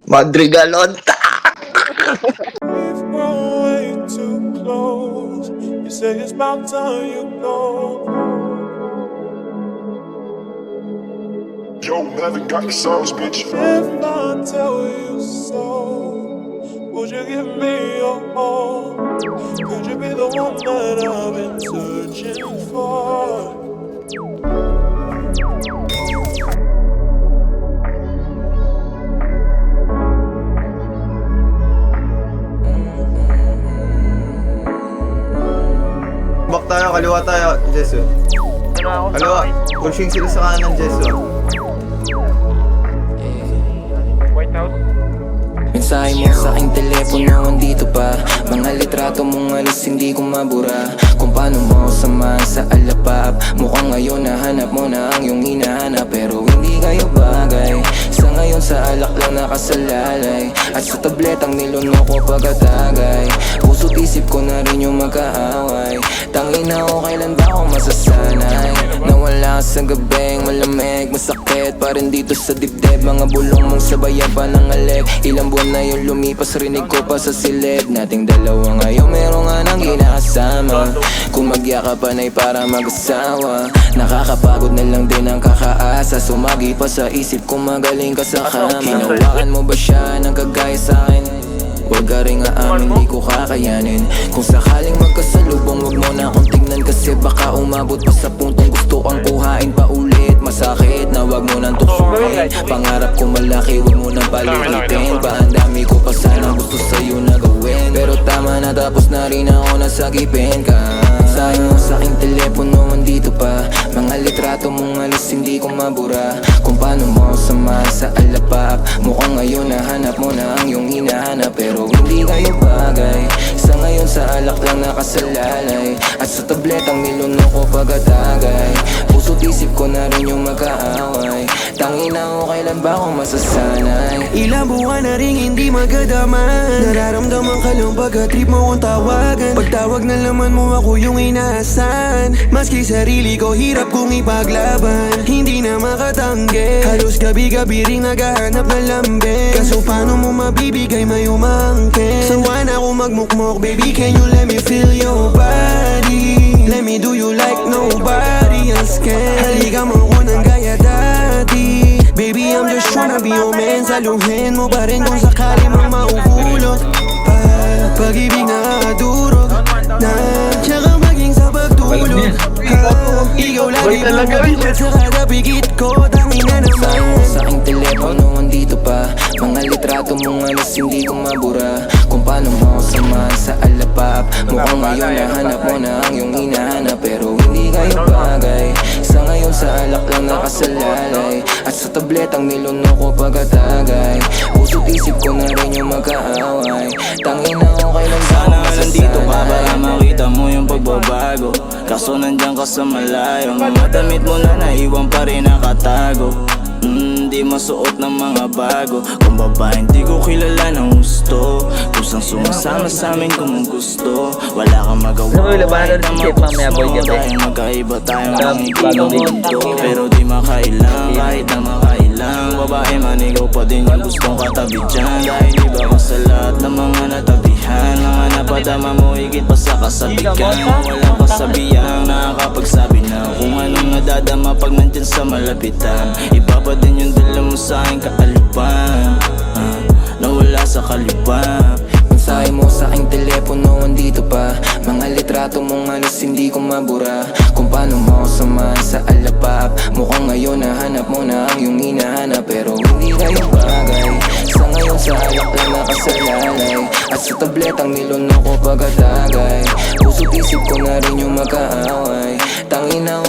Madrigalonta! We've grown way too close. You say it's about time you go. Yo, haven't got the songs, bitch. If I tell you so, would you give me your all? Could you be the one that I've been searching for? Bak tayo, kaliwa tayo, Jesu. Kaliwa, pushing sila sa kanan, Jesu. White House. Mensahe mo sa aking telepono, andito pa. Mga litrato mong alis, hindi ko mabura. Kung paano mo samahan sa alapap. Mukhang ngayon nahanap mo na ang iyong hinahanap, pero hindi kayo bagay. Sa ngayon sa alak lang nakasalalay, at sa tabletang niluno ko pagkatagay. Puso't isip ko na rin yung magkaaway. Tangin na ako, kailan ba ako masasanay? Nawala sa gabing malamig, masakit pa rin dito sa dibdib. Mga bulong mong sabayan pa ng alik. Ilang buwan na yung lumipas, rinig ko pa sa silid. Nating dalawa ngayon, meron nga nang ginakasama. Kung magyakapan ay para mag-asawa. Nakakapagod na lang din ang kakaasa. Sumagi pa sa isip ko, magaling ka sa kama. Hinawakan mo ba siya ng kagaya sa'kin? Huwag ka rin aamin, di ko kakayanin. Kung sakaling magkasalubong, huwag mo na akong tingnan. Kasi baka umabot pa sa puntong gusto kang kuhain pa ulit. Masakit na huwag mo nang tusukin. Pangarap ko malaki, huwag mo nang palitin. Pa ang dami ko pa sana gusto sa'yo na gawin. Pero tama na, tapos na rin ako nasagipin ka. Mensahe mo sa aking telepono, andito pa. Mga litrato mong alis, hindi ko mabura. Kung paano mo samahan sa alapap. Mukhang ngayon nahanap mo na ang iyong hinahanap, pero hindi kayo bagay. Sa ngayon sa alak lang nakasalalay, at sa tabletang niluno ko pagkatagay. Puso't isip ko na rin yung magkaaway. Tangin na ako, kailan ba ako masasanay? Ilang buwan na rin hindi magadaman. Nararamdaman ka lang pagka-trip mo kong tawagan. Pagtawag na laman mo, ako yung inaasahan. Maski sarili ko hirap kong ipaglaban, hindi na makatanggi. Halos gabi-gabi ring naghahanap na lambing. Kaso paano mo mabibigay may umangkin? Sawa na ako magmukmok, baby, can you let me feel your body? Let me do you like nobody else can. Halika mo ko ng gaya dati. Baby, I'm just tryna be your man. Saluhin mo pa rin kung sakali mang mauhulog. Pag-ibig na durog na, tsaka maging sa pagtulog. Ikaw lagi bumubog sa kada pigit ko. Tangin na Mensahe mo naman. sa aking telepono, andito pa. Mga litrato mong alis, hindi ko mabura. Kung paano mo samahan sa alapap. Mukhang ngayon nahanap mo na ang iyong hinahanap, pero hindi kayo bagay. Sa ngayon sa alak lang nakasalalay, at sa tabletang niluno ko pagkatagay. Puso't isip ko na rin yung magkaaway. Tangin na ako, kailan ba ako Sana nandito ka para masasanay? makita mo yung pagbabago. Kaso nandyan ka sa malayo. Mga damit mo na naiwan pa rin nakatago. Di masuot ng mga bago. Kung babae hindi ko kilala ng gusto. Kusang sumasama sa amin kung gusto. Wala kang magawa kahit na mag-gusto. Dahil magkaiba tayong mga hindi mundo. Pero di makailang kahit na makailang. Babae man ikaw pa din yung gustong katabi dyan. Dahil iba ka sa lahat ng mga natabihan. Mga napadama mo higit pa sa kasabikan. Walang kasabihang nakakapagsabi na kung anong nadadama pag nandyan sa malapitan. Iba pa din yung dala mo sa aking kaalipan, nawala sa kalipan. Mensahe mo sa aking telepono, andito pa. Mga litrato mong alis, hindi ko mabura. Kung paano mo samahan sa alapap. Mukhang ngayon nahanap mo na ang iyong hinahanap, pero hindi kayo bagay. Sa ngayon sa alak lang nakasalalay, at sa tabletang niluno ko pagkatagay. Puso't isip ko na rin yung magkaaway. Tangin na ako,